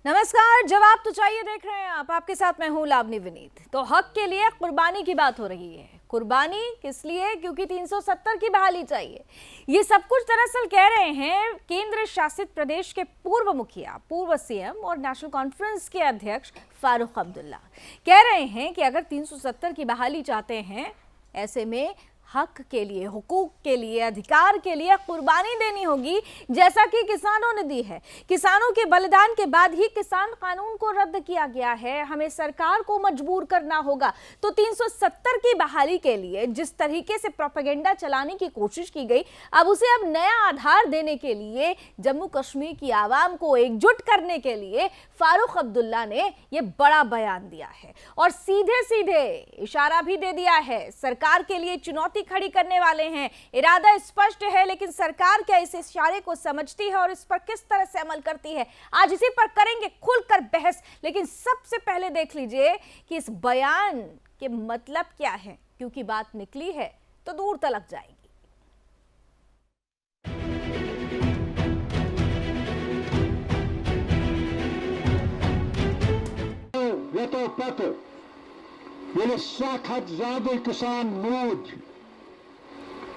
नमस्कार, जवाब तो चाहिए देख रहे हैं आप। आपके साथ मैं हूं लावनी विनीत। तो हक के लिए कुर्बानी की बात हो रही है। कुर्बानी किस लिए? क्योंकि 370 की बहाली चाहिए। ये सब कुछ दरअसल कह रहे हैं केंद्र शासित प्रदेश के पूर्व मुखिया, पूर्व सीएम और नेशनल कॉन्फ्रेंस के अध्यक्ष फारूक अब्दुल्ला। कह रहे हैं कि अगर 370 की बहाली चाहते हैं, ऐसे में हक के लिए, हुकूक के लिए, अधिकार के लिए कुर्बानी देनी होगी, जैसा कि किसानों ने दी है। किसानों के बलिदान के बाद ही किसान कानून को रद्द किया गया है। हमें सरकार को मजबूर करना होगा। तो 370 की बहाली के लिए जिस तरीके से प्रोपेगेंडा चलाने की कोशिश की गई, अब उसे नया आधार देने के लिए, जम्मू कश्मीर की आवाम को एकजुट करने के लिए फारूक अब्दुल्ला ने यह बड़ा बयान दिया है और सीधे सीधे इशारा भी दे दिया है। सरकार के लिए चुनौती खड़ी करने वाले हैं। इरादा स्पष्ट है, लेकिन सरकार क्या इस इशारे को समझती है और इस पर किस तरह से अमल करती है, आज इसी पर करेंगे खुलकर बहस। लेकिन सबसे पहले देख लीजिए कि इस बयान के मतलब क्या है, क्योंकि बात निकली है तो दूर तलक जाएगी।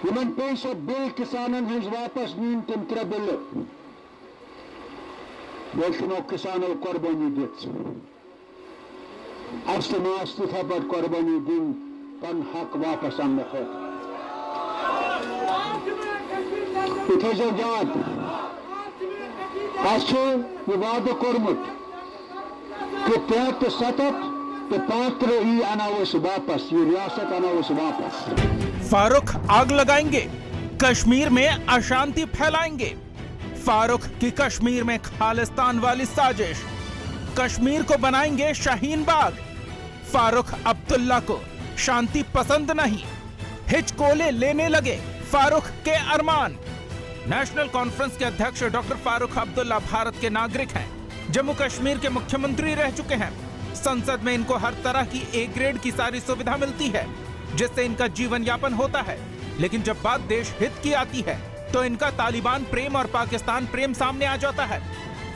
यमन पेश बिल किसानन हज वापस नीन तम त्रे बिल बेशुनो किसानों कुर्बानी दित अस्तमास तिथा पर कुर्बानी दिन पन हक वापस आने है। इथे जो याद अच्छे ये वादे कोरमुट कि 370 तो पात्र ही अनावश वापस, ये रियासत अनावश वापस। फारूक आग लगाएंगे, कश्मीर में अशांति फैलाएंगे। फारूक की कश्मीर में खालिस्तान वाली साजिश, कश्मीर को बनाएंगे शाहीन बाग। फारूक अब्दुल्ला को शांति पसंद नहीं, हिचकोले लेने लगे फारूक के अरमान। नेशनल कॉन्फ्रेंस के अध्यक्ष डॉक्टर फारूक अब्दुल्ला भारत के नागरिक हैं, जम्मू कश्मीर के मुख्यमंत्री रह चुके हैं। संसद में इनको हर तरह की ए ग्रेड की सारी सुविधा मिलती है, जिससे इनका जीवन यापन होता है। लेकिन जब बात देश हित की आती है तो इनका तालिबान प्रेम और पाकिस्तान प्रेम सामने आ जाता है।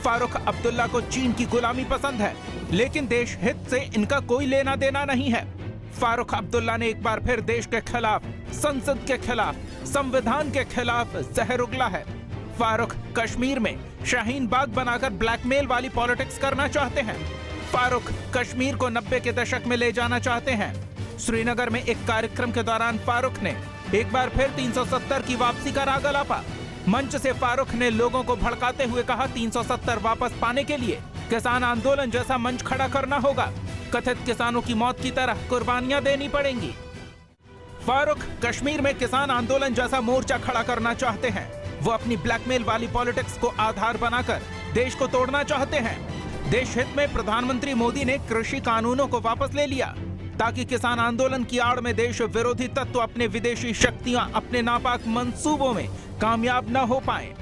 फारूक अब्दुल्ला को चीन की गुलामी पसंद है, लेकिन देश हित से इनका कोई लेना देना नहीं है। फारूक अब्दुल्ला ने एक बार फिर देश के खिलाफ, संसद के खिलाफ, संविधान के खिलाफ जहर उगला है। फारूक कश्मीर में शाहीन बाग बनाकर ब्लैकमेल वाली पॉलिटिक्स करना चाहते हैं। फारूक कश्मीर को 90 के दशक में ले जाना चाहते हैं। श्रीनगर में एक कार्यक्रम के दौरान फारूक ने एक बार फिर 370 की वापसी का राग अलापा। मंच से फारूक ने लोगों को भड़काते हुए कहा, 370 वापस पाने के लिए किसान आंदोलन जैसा मंच खड़ा करना होगा। कथित किसानों की मौत की तरह कुर्बानियां देनी पड़ेंगी। फारूक कश्मीर में किसान आंदोलन जैसा मोर्चा खड़ा करना चाहते हैं। वो अपनी ब्लैकमेल वाली पॉलिटिक्स को आधार बनाकर देश को तोड़ना चाहते हैं। देश हित में प्रधानमंत्री मोदी ने कृषि कानूनों को वापस ले लिया, ताकि किसान आंदोलन की आड़ में देश विरोधी तत्व अपने विदेशी शक्तियां अपने नापाक मंसूबों में कामयाब न हो पाए।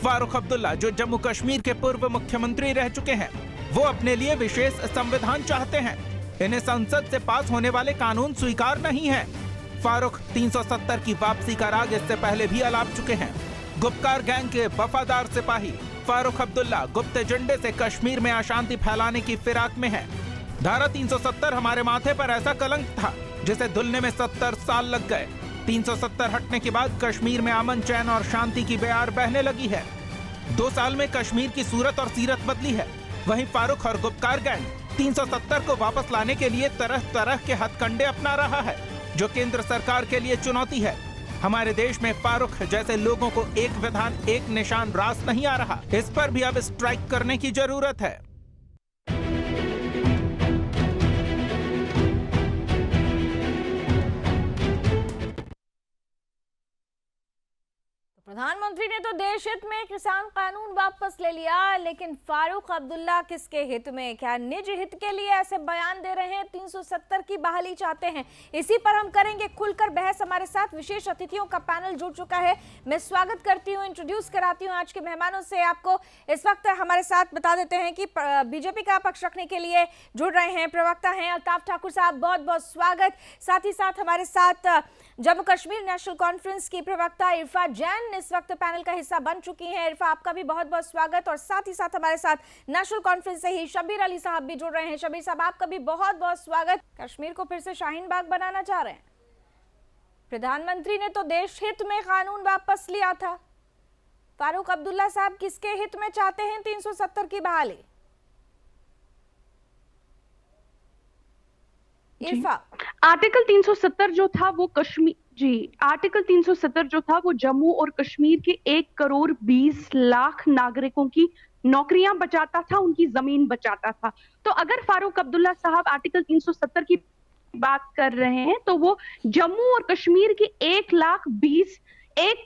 फारूक अब्दुल्ला, जो जम्मू कश्मीर के पूर्व मुख्यमंत्री रह चुके हैं, वो अपने लिए विशेष संविधान चाहते हैं। इन्हें संसद से पास होने वाले कानून स्वीकार नहीं है। फारूक 370 की वापसी का राग इससे पहले भी अलाप चुके हैं। गुप्कार गैंग के वफादार सिपाही फारूक अब्दुल्ला गुप्त एजेंडे से कश्मीर में अशांति फैलाने की फिराक में है। धारा 370 हमारे माथे पर ऐसा कलंक था जिसे धुलने में 70 साल लग गए। 370 हटने के बाद कश्मीर में अमन, चैन और शांति की बयार बहने लगी है। 2 साल में कश्मीर की सूरत और सीरत बदली है। वहीं फारूक और गुप्कार गैंग 370 को वापस लाने के लिए तरह तरह के हथकंडे अपना रहा है, जो केंद्र सरकार के लिए चुनौती है। हमारे देश में फारूक जैसे लोगों को एक विधान, एक निशान रास नहीं आ रहा। इस पर भी अब स्ट्राइक करने की जरूरत है। प्रधानमंत्री ने तो देश हित में किसान कानून वापस ले लिया, लेकिन फारूक अब्दुल्ला किसके हित में, क्या निज हित के लिए ऐसे बयान दे रहे हैं? 370 की बहाली चाहते हैं। इसी पर हम करेंगे खुलकर बहस। हमारे साथ विशेष अतिथियों का पैनल जुड़ चुका है। मैं स्वागत करती हूँ, इंट्रोड्यूस कराती हूँ आज के मेहमानों से। आपको इस वक्त हमारे साथ बता देते हैं कि बीजेपी का पक्ष रखने के लिए जुड़ रहे हैं, प्रवक्ता हैं अल्ताफ ठाकुर साहब, बहुत बहुत स्वागत। साथ ही साथ हमारे साथ जम्मू कश्मीर नेशनल कॉन्फ्रेंस की प्रवक्ता इरफा जैन इस वक्त पैनल का हिस्सा बन चुकी हैं। इरफा, आपका भी बहुत बहुत स्वागत, और साथ ही साथ हमारे साथ नेशनल कॉन्फ्रेंस से ही शब्बीर अली साहब भी जुड़ रहे हैं। शब्बीर साहब, आपका भी बहुत बहुत स्वागत। कश्मीर को फिर से शाहीन बाग बनाना चाह रहे हैं। प्रधानमंत्री ने तो देश हित में कानून वापस लिया था। फारूक अब्दुल्ला साहब किसके हित में चाहते हैं 370 की बहाली? इरफा, आर्टिकल 370 जो था वो आर्टिकल 370 जो था वो जम्मू और कश्मीर के 1 करोड़ 20 लाख नागरिकों की नौकरियां बचाता था, उनकी जमीन बचाता था। तो अगर फारूक अब्दुल्ला साहब आर्टिकल 370 की बात कर रहे हैं तो वो जम्मू और कश्मीर के 1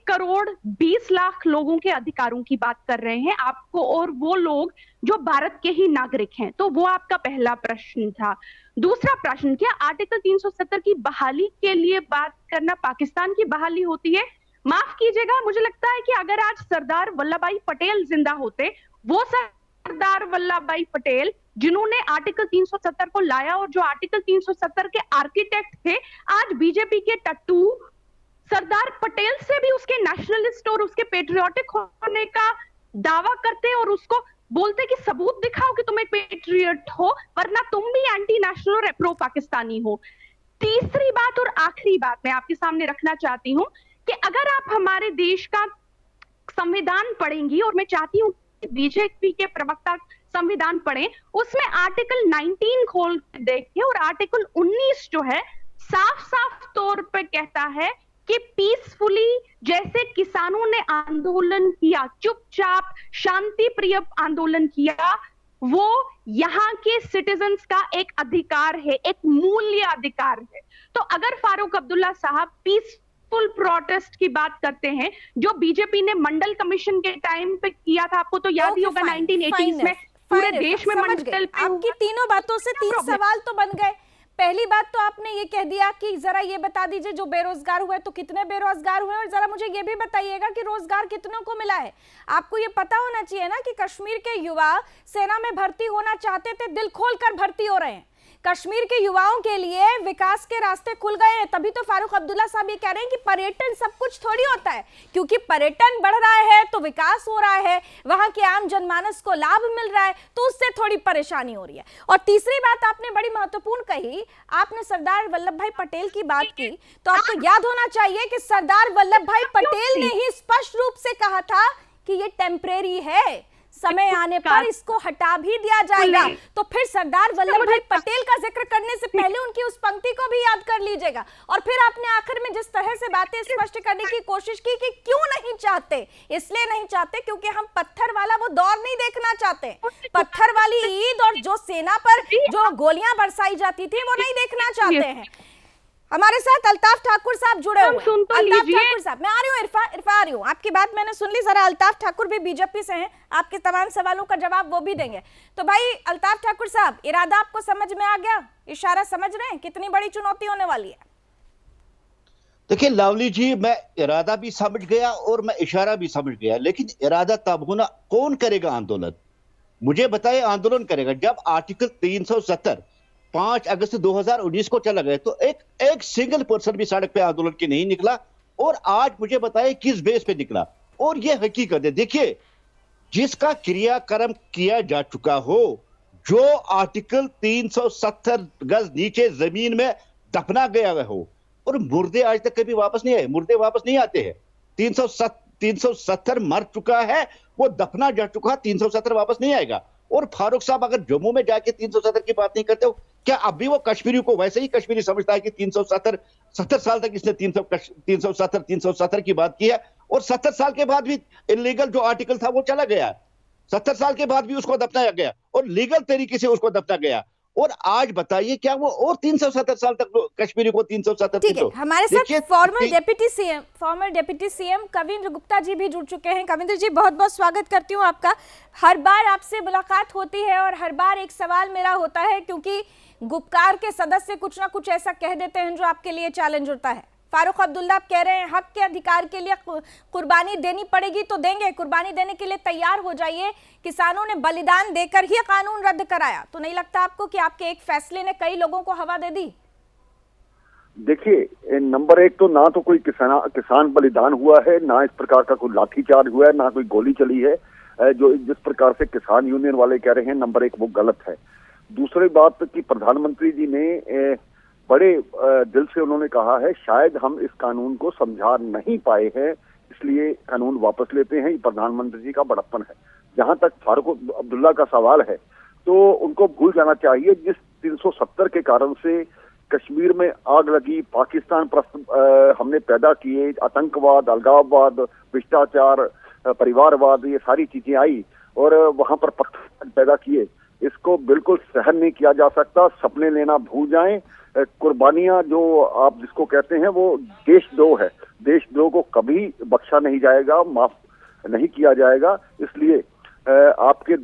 करोड़ 20 लाख लोगों के अधिकारों की बात कर रहे हैं आपको, और वो लोग जो भारत के ही नागरिक हैं। तो वो आपका पहला प्रश्न था। दूसरा प्रश्न, क्या आर्टिकल 370 की बहाली के लिए बात करना पाकिस्तान की बहाली होती है? माफ कीजिएगा, मुझे लगता है कि अगर आज सरदार वल्लभ भाई पटेल जिंदा होते, वो सरदार वल्लभ भाई पटेल जिन्होंने आर्टिकल 370 को लाया और जो आर्टिकल 370 के आर्किटेक्ट थे, आज बीजेपी के टट्टू सरदार पटेल से भी उसके नेशनलिस्ट और उसके पेट्रियोटिक होने का दावा करते और उसको बोलते कि सबूत दिखाओ कि तुम एक पेट्रियट हो, वरना तुम भी एंटी नेशनल और प्रो पाकिस्तानी हो। तीसरी बात और आखिरी बात मैं आपके सामने रखना चाहती हूं कि अगर आप हमारे देश का संविधान पढ़ेंगी, और मैं चाहती हूं कि बीजेपी के प्रवक्ता संविधान पढ़ें, उसमें आर्टिकल 19 खोल के देखें, और आर्टिकल 19 जो है साफ साफ तौर पर कहता है कि पीसफुली, जैसे किसानों ने आंदोलन किया, चुपचाप शांति प्रिय आंदोलन किया, वो यहाँ के सिटीजन्स का एक अधिकार है, एक मूल्य अधिकार है। तो अगर फारूक अब्दुल्ला साहब पीसफुल प्रोटेस्ट की बात करते हैं, जो बीजेपी ने मंडल कमीशन के टाइम पे किया था, आपको तो याद ही होगा 1980s में पूरे देश में मंडल पे। आपकी तीनों बातों से 3 सवाल तो बन गए। पहली बात तो आपने ये कह दिया कि जरा ये बता दीजिए जो बेरोजगार हुए तो कितने बेरोजगार हुए, और जरा मुझे ये भी बताइएगा कि रोजगार कितनों को मिला है। आपको ये पता होना चाहिए ना कि कश्मीर के युवा सेना में भर्ती होना चाहते थे, दिल खोलकर भर्ती हो रहे हैं। कश्मीर के युवाओं के लिए विकास के रास्ते खुल गए हैं। तभी तो फारूक अब्दुल्ला साहब ये कह रहे हैं कि पर्यटन सब कुछ थोड़ी होता है, क्योंकि पर्यटन बढ़ रहा है तो विकास हो रहा है, वहां के आम जनमानस को लाभ मिल रहा है, तो उससे थोड़ी परेशानी हो रही है। और तीसरी बात आपने बड़ी महत्वपूर्ण कही, आपने सरदार वल्लभ भाई पटेल की बात की, तो आपको याद होना चाहिए कि सरदार वल्लभ भाई पटेल ने ही स्पष्ट रूप से कहा था कि ये टेम्परेरी है, समय आने पर इसको हटा भी दिया जाएगा। तो फिर सरदार वल्लभ भाई पटेल का जिक्र करने से पहले उनकी उस पंक्ति को भी याद कर लीजिएगा। और फिर आपने आखिर में जिस तरह से बातें स्पष्ट करने की कोशिश की कि क्यों नहीं चाहते, इसलिए नहीं चाहते क्योंकि हम पत्थर वाला वो दौर नहीं देखना चाहते, पत्थर वाली ईद और जो सेना पर जो गोलियां बरसाई जाती थी वो नहीं देखना चाहते हैं। हमारे साथ अल्ताफ ठाकुर साहब जुड़े हुए हैं। अल्ताफ ठाकुर साहब, मैं आ रही हूँ, इरफा आ रही हूँ, आपकी बात मैंने सुन ली। जरा अल्ताफ ठाकुर भी बीजेपी से हैं, आपके तमाम सवालों का जवाब वो भी देंगे। तो भाई अल्ताफ ठाकुर साहब, इरादा आपको समझ में आ गया, इशारा समझ रहे हैं कितनी बड़ी चुनौती होने वाली है? देखिए लावली जी, मैं इरादा भी समझ गया और मैं इशारा भी समझ गया, लेकिन इरादा तब होना, कौन करेगा आंदोलन? मुझे बताए आंदोलन करेगा जब आर्टिकल 370 5 अगस्त 2019 को चला गया, तो एक सिंगल पर्सन भी सड़क पे आंदोलन के नहीं निकला। और आज मुझे बताए किस बेस पे निकला, और ये हकीकत है। देखिए, जिसका क्रियाक्रम किया जा चुका हो, जो आर्टिकल 370 गज नीचे जमीन में दफना गया हो, और मुर्दे आज तक कभी वापस नहीं आए, मुर्दे वापस नहीं आते हैं। 370 मर चुका है, वो दफना जा चुका है, 370 वापस नहीं आएगा। और फारूक साहब अगर जम्मू में जाके 370 की बात नहीं करते हो, क्या अब भी वो कश्मीरी को वैसे ही कश्मीरी समझता है कि 370 साल तक इसने 370 की बात की है, और 70 साल के बाद भी इलीगल जो आर्टिकल था वो चला गया, 70 साल के बाद भी उसको दफनाया गया और लीगल तरीके से उसको दफना गया। और आज बताइए क्या वो और 370 साल तक कश्मीरी को 370? ठीक है, हमारे साथ former deputy CM Kavindra Gupta ji भी जुड़ चुके हैं। कविंद्र जी, बहुत बहुत स्वागत करती हूँ आपका। हर बार आपसे मुलाकात होती है और हर बार एक सवाल मेरा होता है, क्योंकि गुपकार के सदस्य कुछ ना कुछ ऐसा कह देते हैं जो आपके लिए चैलेंज होता है। फारूक अब्दुल्ला आप कह रहे हैं हक के अधिकार के लिए कुर्बानी देनी पड़ेगी तो देंगे, कुर्बानी देने के लिए तैयार हो जाइए। किसानों ने बलिदान देकर ही कानून रद्द कराया, तो नहीं लगता आपको कि आपके एक फैसले ने कई लोगों को हवा दे दी? देखिए, नंबर एक तो ना तो कोई किसान बलिदान हुआ है, ना इस प्रकार का कोई लाठीचार्ज हुआ है, ना कोई गोली चली है। जो जिस प्रकार से किसान यूनियन वाले कह रहे हैं, नंबर एक वो गलत है। दूसरी बात कि प्रधानमंत्री जी ने बड़े दिल से उन्होंने कहा है, शायद हम इस कानून को समझा नहीं पाए हैं, इसलिए कानून वापस लेते हैं। ये प्रधानमंत्री जी का बड़प्पन है। जहां तक फारूक अब्दुल्ला का सवाल है, तो उनको भूल जाना चाहिए जिस 370 के कारण से कश्मीर में आग लगी, पाकिस्तान हमने पैदा किए, आतंकवाद, अलगाववाद, भ्रष्टाचार, परिवारवाद, ये सारी चीजें आई और वहां पर पत्थर पैदा किए। इसको बिल्कुल सहन नहीं किया जा सकता। सपने लेना भूल जाएं। कुर्बानियां जो आप जिसको कहते हैं वो देशद्रोह है। देशद्रोह को कभी बख्शा नहीं जाएगा, माफ नहीं किया जाएगा। इसलिए आपके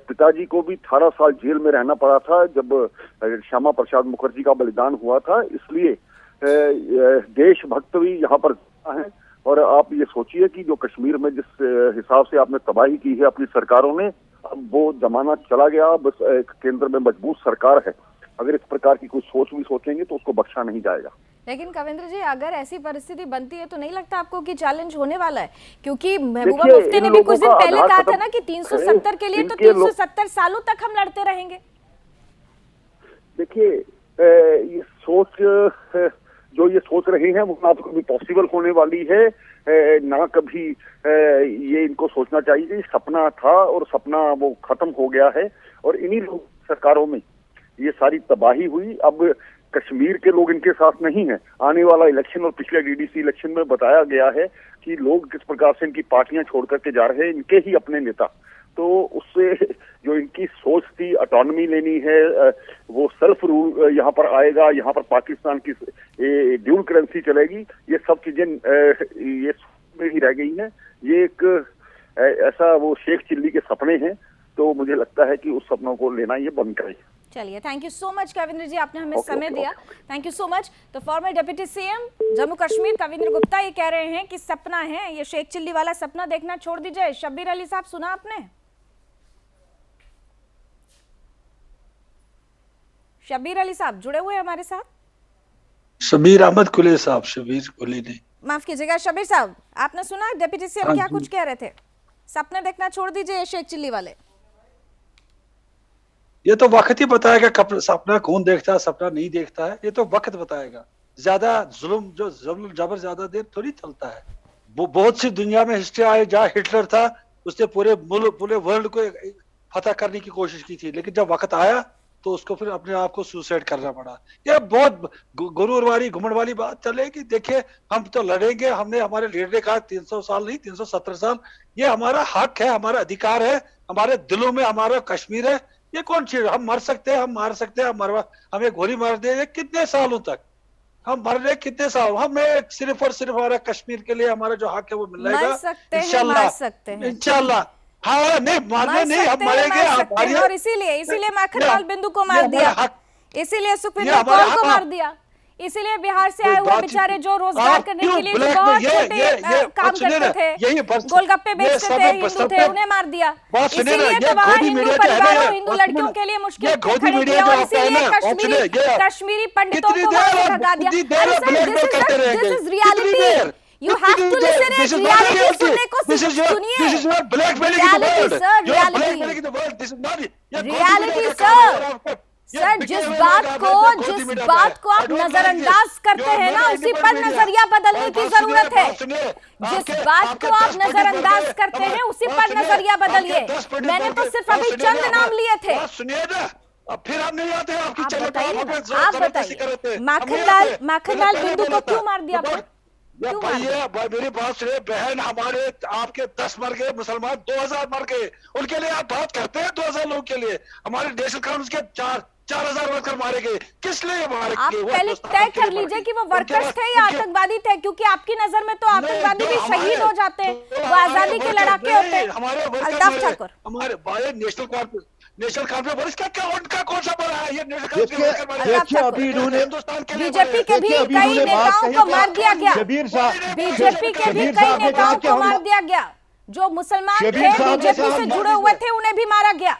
पिताजी को भी 18 साल जेल में रहना पड़ा था जब श्यामा प्रसाद मुखर्जी का बलिदान हुआ था। इसलिए देशभक्त भी यहाँ पर है। और आप ये सोचिए कि जो कश्मीर में जिस हिसाब से आपने तबाही की है अपनी सरकारों ने, अब वो जमाना चला गया। बस केंद्र में मजबूत सरकार है। अगर इस प्रकार की कोई सोच भी सोचेंगे तो उसको बख्शा नहीं जाएगा। लेकिन कविंद्र जी, अगर ऐसी परिस्थिति बनती है तो नहीं लगता आपको कि चैलेंज होने वाला है? क्योंकि महबूबा मुफ्ती ने भी कुछ दिन पहले कहा था ना कि 370 के लिए तो 370 सालों तक हम लड़ते रहेंगे। देखिए, ये सोच जो ये सोच रहे हैं वो ना तो कभी पॉसिबल होने वाली है, ना कभी ये इनको सोचना चाहिए। सपना था और सपना वो खत्म हो गया है और इन्हीं लोग सरकारों में ये सारी तबाही हुई। अब कश्मीर के लोग इनके साथ नहीं है। आने वाला इलेक्शन और पिछले डीडीसी इलेक्शन में बताया गया है कि लोग किस प्रकार से इनकी पार्टियां छोड़ करके जा रहे हैं, इनके ही अपने नेता। तो उससे जो इनकी सोच थी ऑटोनॉमी लेनी है, वो सेल्फ रूल यहाँ पर आएगा, यहाँ पर पाकिस्तान की ड्यूल करेंसी चलेगी, ये सब चीजें ये में ही रह गई हैं। ये एक ऐसा वो शेख चिल्ली के सपने हैं। तो मुझे लगता है कि उस सपनों को लेना ये बंद करें। चलिए, thank you so much Kavindra ji, आपने हमें समय दिया। Thank you so much. तो former deputy CM Jammu Kashmir Kavindra Gupta ये कह रहे हैं कि सपना है, ये शेख चिल्ली वाला सपना देखना छोड़ दीजिए। शब्बीर अली साहब, सुना आपने? शब्बीर अली साहब जुड़े हुए हमारे साथ? शबीर अहमद कुली साहब, शबीर कुली ने। माफ कीजिएगा शब्बीर साहब, आपने सुना डिप्टी सीएम क्या कुछ कह रहे थे? सपने देखना छोड़ दीजिए शेख चिल्ली वाले। ये तो वक्त ही बताएगा कब सपना कौन देखता है, सपना नहीं देखता है। ये तो वक्त बताएगा। ज्यादा जुल्म जबर ज्यादा देर थोड़ी चलता है। वो बहुत सी दुनिया में हिस्ट्री आए जहाँ हिटलर था, उसने पूरे वर्ल्ड को फतह करने की कोशिश की थी, लेकिन जब वक्त आया तो उसको फिर अपने आप को सुसाइड करना पड़ा। ये बहुत गुरूर वाली घुमड़ वाली बात चलेगी। देखिए, हम तो लड़ेंगे। हमने हमारे लीडर ने कहा 300 साल नहीं 370 साल। ये हमारा हक है, हमारा अधिकार है, हमारे दिलों में हमारा कश्मीर है। ये कौन चीज? हम मर सकते हैं, हम मार सकते हैं, हमें गोली मार दे कितने सालों तक हम मर रहे, कितने साल? हमें सिर्फ और सिर्फ हमारा कश्मीर के लिए हमारा जो हक है वो मिलेगा इंशाल्लाह। हाँ, नहीं मारने नहीं, हम मरेंगे। और इसीलिए माखनलाल बिंदु को मार दिया, इसीलिए सुखविंदर कौर को मार दिया, इसीलिए बिहार से आए हुए बेचारे जो रोजगार करने के लिए जो बहुत छोटे काम करते थे, गोलगप्पे बेचते थे, हिंदू थे, उन्हें मार दिया। इसीलिए तो वहाँ हिंदू परिवारों, हिंदू लड़कियों के लिए मुश्किल खड़ी की और इसीलिए कश्मीरी पंडितों को वहाँ से भगा दिया। This is reality. You have to listen it. Reality सुनने को सुनिए। Reality sir, reality sir। Sir, जिस बात को आप नजरअंदाज करते हैं ना, उसी पर नजरिया बदलने की जरूरत है। जिस बात को आप नजरअंदाज करते हैं उसी पर नजरिया बदलिए। मैंने तो सिर्फ अभी चंद नाम लिए थे। सुनिए ना, अब फिर हम नहीं आते हैं आपकी चैनल। आप बताइए, माखनलाल बिंदु को क्यों मार दिया आपने? मेरी बात सुनिए बहन, हमारे आपके 10 मर गए, मुसलमान 2000 मर गए। उनके लिए आप बात करते हैं 2000 लोगों के लिए। हमारे नेशनल काउंसिल के 4000 वर्कर मारे गए। किस लिए मारे गए? आप पहले तय कर लीजिए कि वो वर्कर्स थे या आतंकवादी थे, क्योंकि आपकी नजर में तो आतंकवादी भी शहीद हो जाते हैं, वो आजादी के लड़ाके होते हैं। अल्ताफ ठाकुर, हमारे नेशनल कॉन्फ्रेंस क्या उनका कौन सा बड़ा है? ये देखिए, अभी इन्होंने बीजेपी के भी कई नेताओं को मार दिया गया। बीजेपी के भी कई नेताओं को मार दिया गया। जो मुसलमान थे, बीजेपी से जुड़े हुए थे, उन्हें भी मारा गया।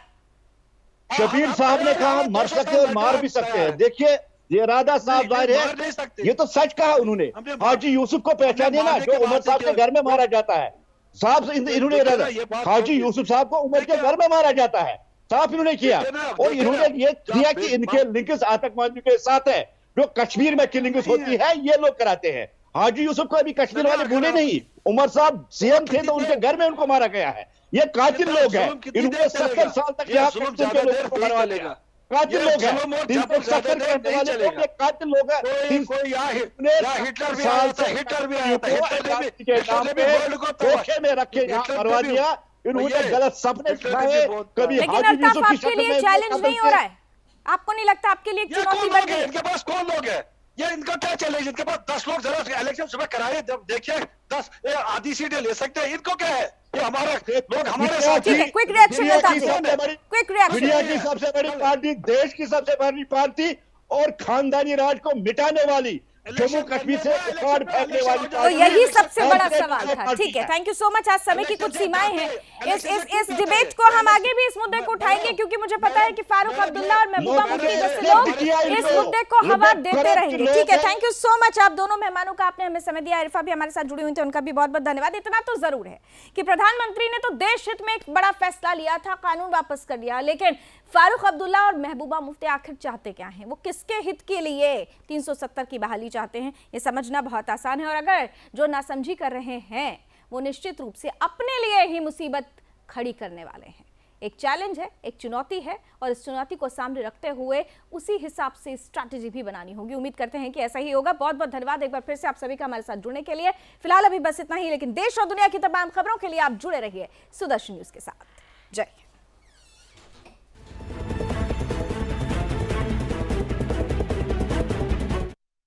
शबीर साहब ने कहा मर सकते और मार भी सकते हैं। देखिए, ये इरादा साफ जाहिर मार नहीं है, सकते। ये तो सच कहा उन्होंने। हमने हाजी यूसुफ को पहचानिए ना, मारने जो के उमर बाद साहब के देखिए, घर में मारा जाता है। साहब इन्होंने देखिए इरादा, ना, ये बात हाजी होगी। यूसुफ साहब को उमर के देखिए, घर में मारा जाता है, साफ इन्होंने किया। देखिए ना, और देखिए इन्होंने ना, ये जब दिया कि बे- इनके लिंक्स आतंकवादियों के साथ है, जो कश्मीर में किलिंग्स नहीं होती है ये लोग कराते हैं। हाजी यूसुफ को अभी कश्मीर वाले भूले नहीं, उमर साहब सीएम थे तो उनके घर में उनको मारा गया है। ये कातिल लोग हैं, इन्होंने 70 साल तक यहाँ जुल्म कश्मीर के ज्यादा लोगों देर को नहीं मरवा चलेगा। लिया। कातिल ये लोग हैं, जुल्म और 370 ज्यादा देर करने नहीं वाले लोग चलेगा। ये कातिल लोग हैं। कोई यहाँ हिटलर भी आया था, हिटलर भी आया था, हिटलर ने भी वर्ल्ड को धोखे में रखे यहाँ हिटलर मरवा ने भी- दिया। इन्होंने ये- गलत सपने हिटलर ने दिखाए, भी बहुत कभी लेकिन हाजी अल्ताफ यूसुफ की आपके शक्ल लिए में चैलेंज मुकाबले नहीं हो रहा है? आपको नहीं लगता आपके लिए एक ये चुनौती कौन बन लोग गई हैं? है? इनके पास कौन लोग हैं? ये इनका क्या चैलेंज? इनके पास 10 लोग जरा इलेक्शन सुबह कराए, जब देखिए 10 आधी सीटें ले सकते हैं। इनको क्या है? ये हमारा लोग हमारे साथ ठीक है, हैं। क्विक रिएक्शन दुनिया बता की दीजिए। सबसे बड़ी क्विक रिएक्शन। दुनिया की सबसे बड़ी पार्टी, देश की सबसे बड़ी पार्टी और खानदानी राज को मिटाने वाली, जम्मू कश्मीर से उखाड़ फेंकने वाली तो यही सबसे बड़ा पार्टी सवाल था। पार्टी ठीक है, है। Thank you so much. आज समय की कुछ सीमाएं हैं। इस डिबेट को हम आगे भी इस मुद्दे को उठाएंगे, क्योंकि मुझे पता है कि फारूक अब्दुल्ला और महबूबा मुफ्ती जैसे लोग इस मुद्दे को हवा देते रहेंगे। ठीक है, थैंक यू सो मच आप दोनों मेहमानों का, आपने हमें समय दिया। आरिफा भी हमारे साथ जुड़ी हुई थी, उनका भी बहुत बहुत धन्यवाद। इतना तो जरूर है कि प्रधानमंत्री ने तो देश हित में एक बड़ा फैसला लिया था, कानून वापस कर लिया, लेकिन फारूक अब्दुल्ला और महबूबा मुफ्ती आखिर चाहते क्या हैं? वो किसके हित के लिए 370 की बहाली चाहते हैं? ये समझना बहुत आसान है, और अगर जो नासमझी कर रहे हैं वो निश्चित रूप से अपने लिए ही मुसीबत खड़ी करने वाले हैं। एक चैलेंज है, एक चुनौती है, और इस चुनौती को सामने रखते हुए उसी हिसाब से स्ट्रैटेजी भी बनानी होगी। उम्मीद करते हैं कि ऐसा ही होगा। बहुत बहुत धन्यवाद एक बार फिर से आप सभी का हमारे साथ जुड़ने के लिए। फिलहाल अभी बस इतना ही, लेकिन देश और दुनिया की तमाम खबरों के लिए आप जुड़े रहिए सुदर्शन न्यूज के साथ। जय।